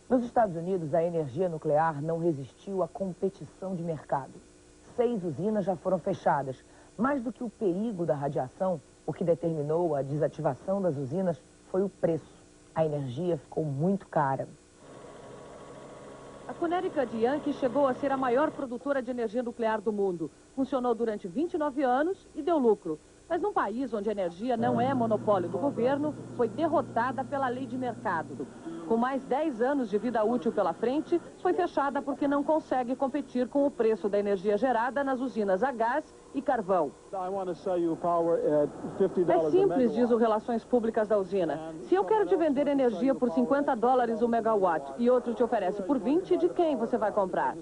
Nos Estados Unidos, a energia nuclear não resistiu à competição de mercado. 6 usinas já foram fechadas. Mais do que o perigo da radiação, o que determinou a desativação das usinas foi o preço. A energia ficou muito cara. A Connecticut Yankee chegou a ser a maior produtora de energia nuclear do mundo. Funcionou durante 29 anos e deu lucro. Mas num país onde a energia não é monopólio do governo, foi derrotada pela lei de mercado. Com mais 10 anos de vida útil pela frente, foi fechada porque não consegue competir com o preço da energia gerada nas usinas a gás e carvão. É simples, diz o Relações Públicas da usina. Se eu quero te vender energia por $50 o megawatt e outro te oferece por 20, de quem você vai comprar?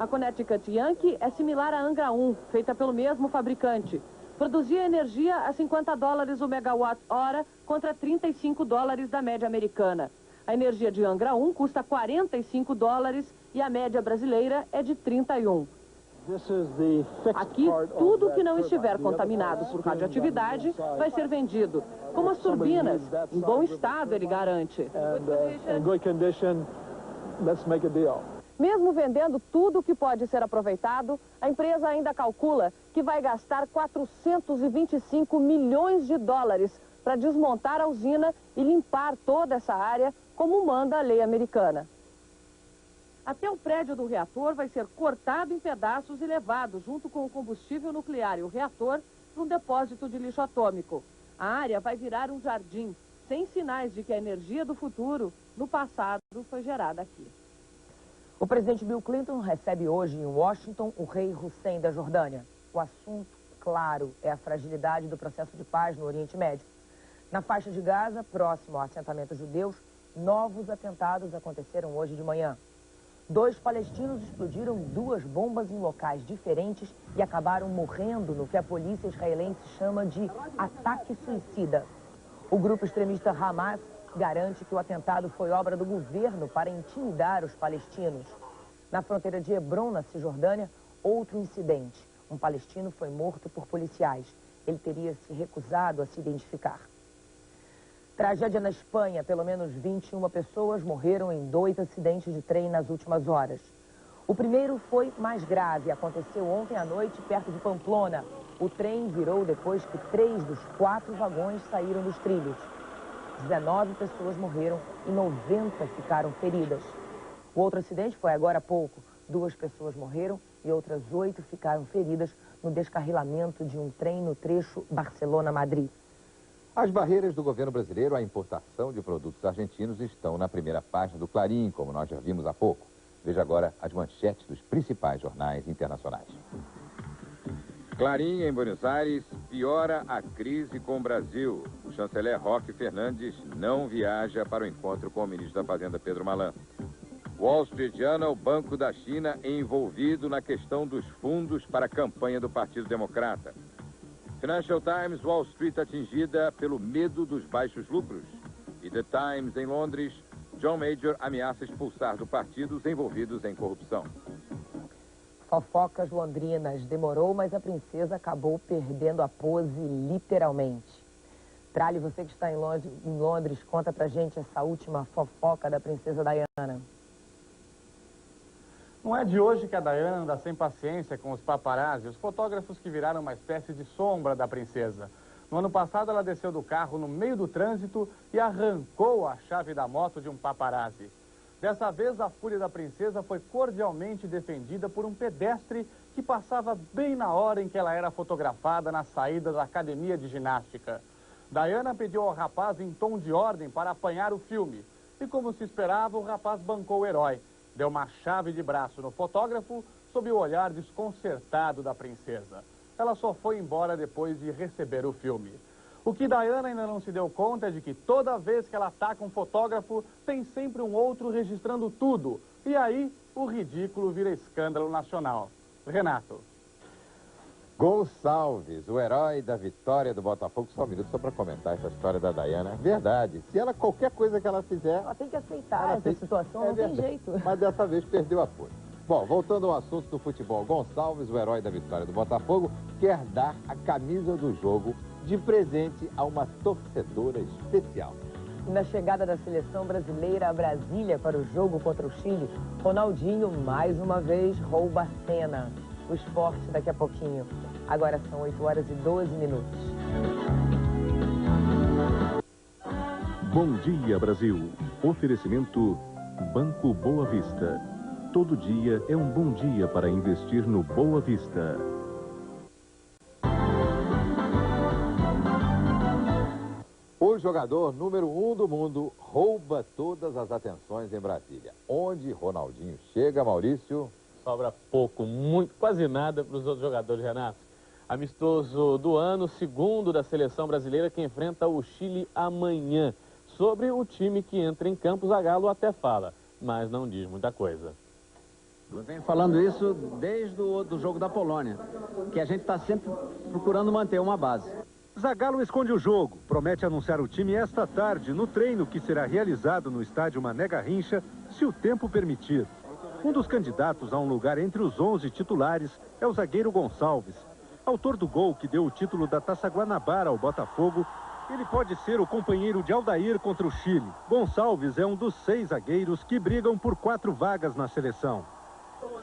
A Connecticut Yankee é similar à Angra 1, feita pelo mesmo fabricante. Produzia energia a $50 o megawatt-hora contra $35 da média americana. A energia de Angra 1 custa $45 e a média brasileira é de 31. Aqui, tudo que não estiver contaminado por radioatividade vai ser vendido, como as turbinas, em bom estado, ele garante. Mesmo vendendo tudo que pode ser aproveitado, a empresa ainda calcula que vai gastar $425 milhões para desmontar a usina e limpar toda essa área, como manda a lei americana. Até o prédio do reator vai ser cortado em pedaços e levado, junto com o combustível nuclear e o reator, para um depósito de lixo atômico. A área vai virar um jardim, sem sinais de que a energia do futuro, no passado, foi gerada aqui. O presidente Bill Clinton recebe hoje em Washington o rei Hussein da Jordânia. O assunto, claro, é a fragilidade do processo de paz no Oriente Médio. Na faixa de Gaza, próximo ao assentamento judeus, novos atentados aconteceram hoje de manhã. 2 palestinos explodiram 2 bombas em locais diferentes e acabaram morrendo no que a polícia israelense chama de ataque suicida. O grupo extremista Hamas garante que o atentado foi obra do governo para intimidar os palestinos. Na fronteira de Hebron, na Cisjordânia, outro incidente. Um palestino foi morto por policiais. Ele teria se recusado a se identificar. Tragédia na Espanha. Pelo menos 21 pessoas morreram em 2 acidentes de trem nas últimas horas. O primeiro foi mais grave. Aconteceu ontem à noite, perto de Pamplona. O trem virou depois que 3 dos 4 vagões saíram dos trilhos. 19 pessoas morreram e 90 ficaram feridas. O outro acidente foi agora há pouco. 2 pessoas morreram e outras 8 ficaram feridas no descarrilamento de um trem no trecho Barcelona-Madrid. As barreiras do governo brasileiro à importação de produtos argentinos estão na primeira página do Clarim, como nós já vimos há pouco. Veja agora as manchetes dos principais jornais internacionais. Clarim, em Buenos Aires, piora a crise com o Brasil. O chanceler Roque Fernandes não viaja para o encontro com o ministro da Fazenda, Pedro Malan. Wall Street Journal, Banco da China envolvido na questão dos fundos para a campanha do Partido Democrata. Financial Times, Wall Street atingida pelo medo dos baixos lucros. E The Times, em Londres, John Major ameaça expulsar do partido os envolvidos em corrupção. Fofocas londrinas. Demorou, mas a princesa acabou perdendo a pose literalmente. Trali, você que está em Londres, conta pra gente essa última fofoca da princesa Diana. Não é de hoje que a Diana anda sem paciência com os paparazzi, os fotógrafos que viraram uma espécie de sombra da princesa. No ano passado, ela desceu do carro no meio do trânsito e arrancou a chave da moto de um paparazzi. Dessa vez, a fúria da princesa foi cordialmente defendida por um pedestre que passava bem na hora em que ela era fotografada na saída da academia de ginástica. Diana pediu ao rapaz em tom de ordem para apanhar o filme. E como se esperava, o rapaz bancou o herói. Deu uma chave de braço no fotógrafo, sob o olhar desconcertado da princesa. Ela só foi embora depois de receber o filme. O que Diana ainda não se deu conta é de que toda vez que ela ataca um fotógrafo, tem sempre um outro registrando tudo. E aí, o ridículo vira escândalo nacional. Renato. Gonçalves, o herói da vitória do Botafogo. Só um minuto só para comentar essa história da Diana. É verdade. Se ela, qualquer coisa que ela fizer... Ela tem que aceitar essa situação, não tem jeito. Mas dessa vez perdeu apoio. Bom, voltando ao assunto do futebol. Gonçalves, o herói da vitória do Botafogo, quer dar a camisa do jogo de presente a uma torcedora especial. E na chegada da seleção brasileira a Brasília para o jogo contra o Chile, Ronaldinho, mais uma vez, rouba a cena. O esporte daqui a pouquinho. Agora são 8 horas e 12 minutos. Bom dia, Brasil. Oferecimento Banco Boa Vista. Todo dia é um bom dia para investir no Boa Vista. O jogador número 1 do mundo rouba todas as atenções em Brasília. Onde Ronaldinho chega, Maurício? Sobra pouco, quase nada para os outros jogadores, Renato. Amistoso do ano, segundo da seleção brasileira que enfrenta o Chile amanhã. Sobre o time que entra em campo, Zagallo até fala, mas não diz muita coisa. Eu venho falando isso desde o jogo da Polônia, que a gente está sempre procurando manter uma base. Zagallo esconde o jogo, promete anunciar o time esta tarde no treino que será realizado no estádio Mané Garrincha, se o tempo permitir. Um dos candidatos a um lugar entre os 11 titulares é o zagueiro Gonçalves. Autor do gol que deu o título da Taça Guanabara ao Botafogo, ele pode ser o companheiro de Aldair contra o Chile. Gonçalves é um dos 6 zagueiros que brigam por 4 vagas na seleção.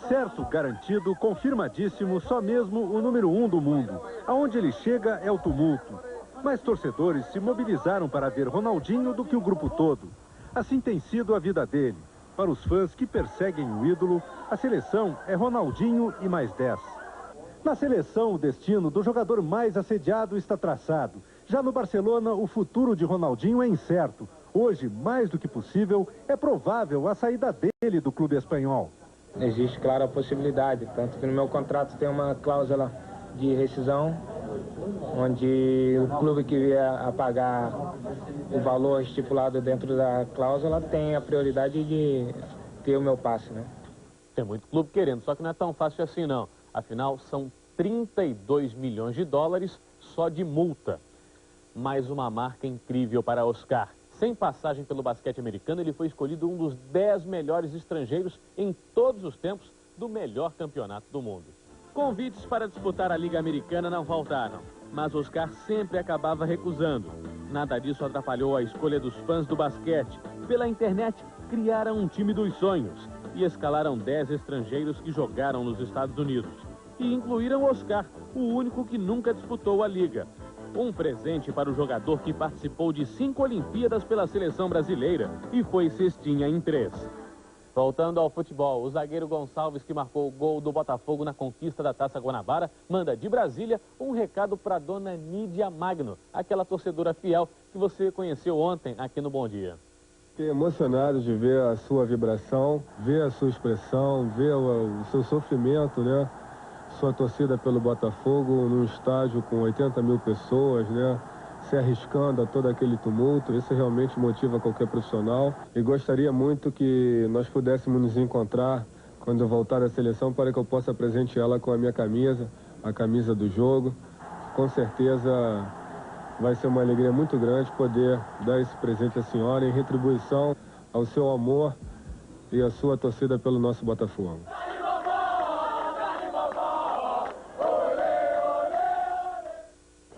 Certo, garantido, confirmadíssimo, só mesmo o número 1 do mundo. Aonde ele chega é o tumulto. Mais torcedores se mobilizaram para ver Ronaldinho do que o grupo todo. Assim tem sido a vida dele. Para os fãs que perseguem o ídolo, a seleção é Ronaldinho e mais 10. Na seleção, o destino do jogador mais assediado está traçado. Já no Barcelona, o futuro de Ronaldinho é incerto. Hoje, mais do que possível, é provável a saída dele do clube espanhol. Existe, claro, a possibilidade, tanto que no meu contrato tem uma cláusula de rescisão, onde o clube que vier a pagar o valor estipulado dentro da cláusula tem a prioridade de ter o meu passe, né? Tem muito clube querendo, só que não é tão fácil assim não. Afinal, são 32 milhões de dólares só de multa. Mais uma marca incrível para Oscar. Sem passagem pelo basquete americano, ele foi escolhido um dos 10 melhores estrangeiros em todos os tempos do melhor campeonato do mundo. Convites para disputar a Liga Americana não faltaram, mas Oscar sempre acabava recusando. Nada disso atrapalhou a escolha dos fãs do basquete. Pela internet, criaram um time dos sonhos e escalaram 10 estrangeiros que jogaram nos Estados Unidos. E incluíram Oscar, o único que nunca disputou a Liga. Um presente para o jogador que participou de 5 Olimpíadas pela seleção brasileira e foi cestinha em 3. Voltando ao futebol, o zagueiro Gonçalves, que marcou o gol do Botafogo na conquista da Taça Guanabara, manda de Brasília um recado para dona Nídia Magno, aquela torcedora fiel que você conheceu ontem aqui no Bom Dia. Fiquei emocionado de ver a sua vibração, ver a sua expressão, ver o seu sofrimento, né? Sua torcida pelo Botafogo num estádio com 80 mil pessoas, né? Se arriscando a todo aquele tumulto. Isso realmente motiva qualquer profissional. E gostaria muito que nós pudéssemos nos encontrar quando eu voltar da seleção para que eu possa presenteá-la com a minha camisa, a camisa do jogo. Com certeza vai ser uma alegria muito grande poder dar esse presente à senhora em retribuição ao seu amor e à sua torcida pelo nosso Botafogo.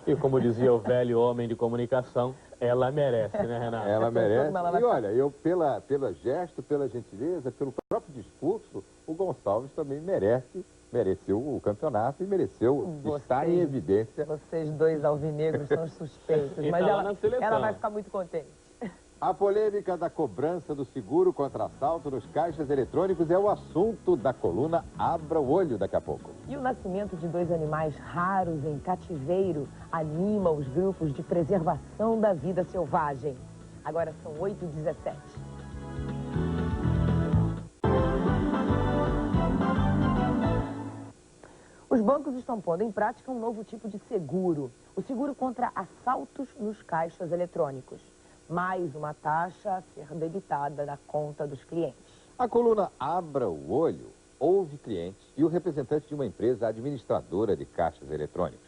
E como dizia o velho homem de comunicação, ela merece, né, Renato? Ela merece. E olha, eu pela gesto, pela gentileza, pelo próprio discurso, o Gonçalves também mereceu o campeonato e mereceu estar em evidência. Vocês dois alvinegros são suspeitos, mas ela vai ficar muito contente. A polêmica da cobrança do seguro contra assalto nos caixas eletrônicos é o assunto da coluna Abra o Olho daqui a pouco. E o nascimento de 2 animais raros em cativeiro anima os grupos de preservação da vida selvagem. Agora são 8h17. Os bancos estão pondo em prática um novo tipo de seguro. O seguro contra assaltos nos caixas eletrônicos. Mais uma taxa a ser debitada na conta dos clientes. A coluna Abra o Olho ouve clientes e o representante de uma empresa administradora de caixas eletrônicos.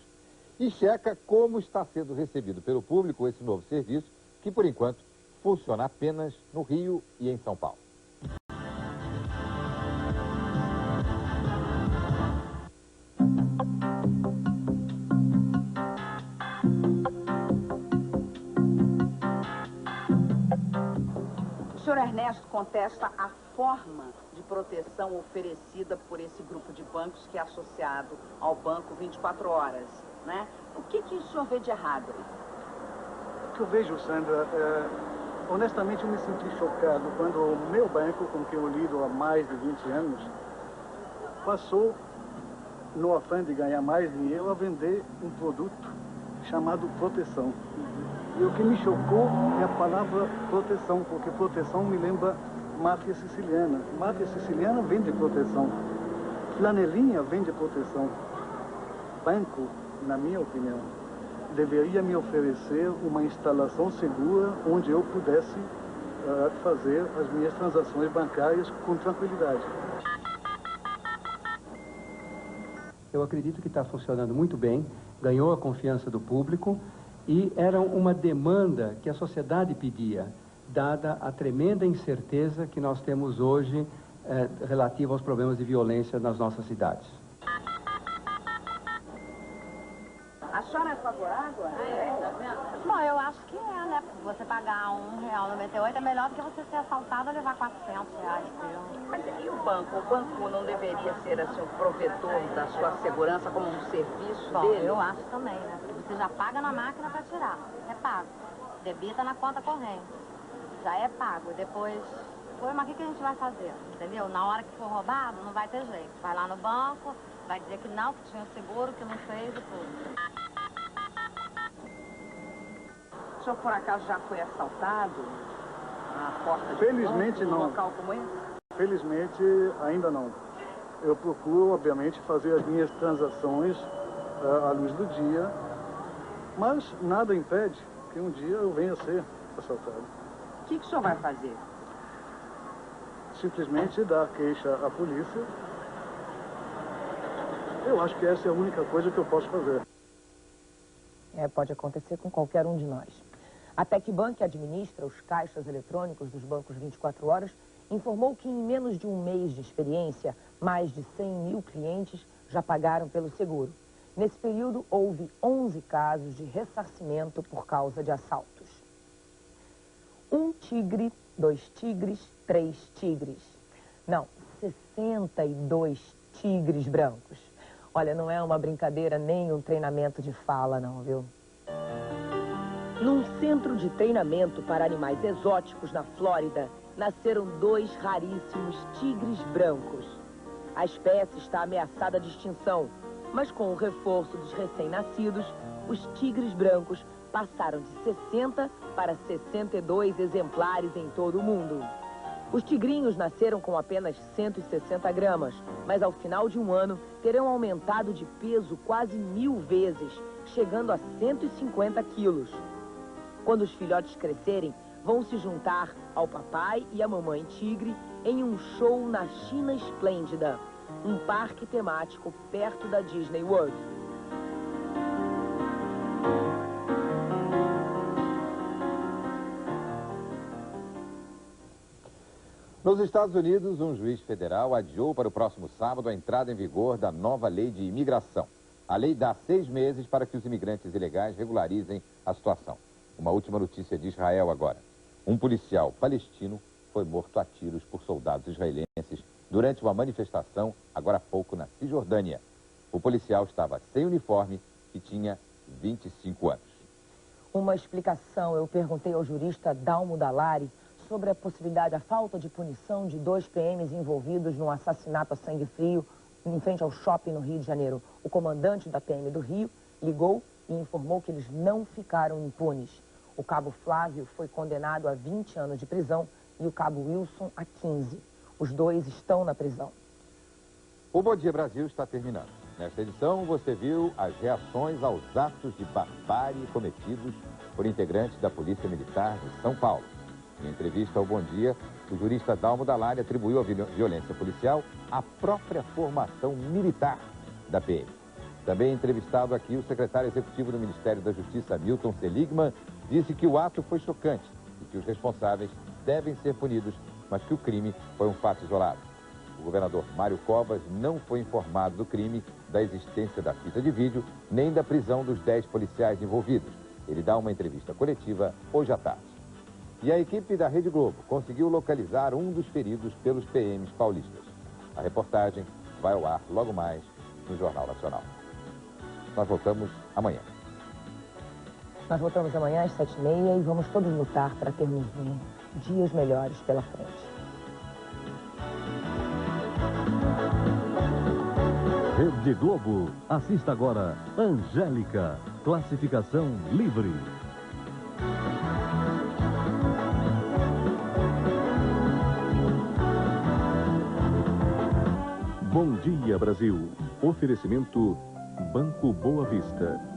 E checa como está sendo recebido pelo público esse novo serviço, que por enquanto funciona apenas no Rio e em São Paulo. O senhor Ernesto contesta a forma de proteção oferecida por esse grupo de bancos que é associado ao Banco 24 Horas, né? O que o senhor vê de errado aí? O que eu vejo, Sandra, honestamente eu me senti chocado quando o meu banco, com quem eu lido há mais de 20 anos, passou, no afã de ganhar mais dinheiro, a vender um produto chamado proteção. E o que me chocou é a palavra proteção, porque proteção me lembra máfia siciliana. Máfia siciliana vende proteção. Flanelinha vende proteção. Banco, na minha opinião, deveria me oferecer uma instalação segura onde eu pudesse fazer as minhas transações bancárias com tranquilidade. Eu acredito que está funcionando muito bem, ganhou a confiança do público e era uma demanda que a sociedade pedia, dada a tremenda incerteza que nós temos hoje relativa aos problemas de violência nas nossas cidades. A senhora é favorável? Bom, eu acho que é, né? Você pagar R$1,98 é melhor do que você ser assaltado e levar R$400. Mas e o banco? O banco não deveria ser assim, o provedor da sua segurança como um serviço Bom, dele? eu acho também, né? Você já paga na máquina para tirar, é pago. Debita na conta corrente, já é pago. Depois, mas o que a gente vai fazer? Entendeu? Na hora que for roubado, não vai ter jeito. Vai lá no banco, vai dizer que não, que tinha seguro, que não fez e tudo. O senhor, por acaso, já foi assaltado na porta de Felizmente banco, não. num local como esse? Felizmente, ainda não. Eu procuro, obviamente, fazer as minhas transações à luz do dia, mas nada impede que um dia eu venha a ser assaltado. O que o senhor vai fazer? Simplesmente dar queixa à polícia. Eu acho que essa é a única coisa que eu posso fazer. Pode acontecer com qualquer um de nós. A Tecbank, que administra os caixas eletrônicos dos bancos 24 horas, informou que em menos de um mês de experiência, mais de 100 mil clientes já pagaram pelo seguro. Nesse período, houve 11 casos de ressarcimento por causa de assaltos. 1 tigre, 2 tigres, 3 tigres. Não, 62 tigres brancos. Olha, não é uma brincadeira nem um treinamento de fala, não, viu? Num centro de treinamento para animais exóticos na Flórida, nasceram 2 raríssimos tigres brancos. A espécie está ameaçada de extinção, mas com o reforço dos recém-nascidos, os tigres brancos passaram de 60 para 62 exemplares em todo o mundo. Os tigrinhos nasceram com apenas 160 gramas, mas ao final de um ano terão aumentado de peso quase 1000 vezes, chegando a 150 quilos. Quando os filhotes crescerem, vão se juntar ao papai e à mamãe tigre em um show na China Esplêndida, um parque temático perto da Disney World. Nos Estados Unidos, um juiz federal adiou para o próximo sábado a entrada em vigor da nova lei de imigração. A lei dá 6 meses para que os imigrantes ilegais regularizem a situação. Uma última notícia de Israel agora. Um policial palestino foi morto a tiros por soldados israelenses durante uma manifestação, agora há pouco, na Cisjordânia. O policial estava sem uniforme e tinha 25 anos. Uma explicação, eu perguntei ao jurista Dalmo Dallari sobre a possibilidade, a falta de punição de 2 PMs envolvidos num assassinato a sangue frio em frente ao shopping no Rio de Janeiro. O comandante da PM do Rio ligou e informou que eles não ficaram impunes. O cabo Flávio foi condenado a 20 anos de prisão e o cabo Wilson a 15. Os 2 estão na prisão. O Bom Dia Brasil está terminando. Nesta edição, você viu as reações aos atos de barbárie cometidos por integrantes da Polícia Militar de São Paulo. Em entrevista ao Bom Dia, o jurista Dalmo Dallari atribuiu à violência policial a própria formação militar da PM. Também entrevistado aqui, o secretário executivo do Ministério da Justiça, Milton Seligman, disse que o ato foi chocante e que os responsáveis devem ser punidos, mas que o crime foi um fato isolado. O governador Mário Covas não foi informado do crime, da existência da fita de vídeo, nem da prisão dos 10 policiais envolvidos. Ele dá uma entrevista coletiva hoje à tarde. E a equipe da Rede Globo conseguiu localizar um dos feridos pelos PMs paulistas. A reportagem vai ao ar logo mais no Jornal Nacional. Nós voltamos amanhã. Nós voltamos amanhã às 7h30 e vamos todos lutar para termos dias melhores pela frente. Rede Globo. Assista agora Angélica. Classificação livre. Bom dia, Brasil. Oferecimento Banco Boa Vista.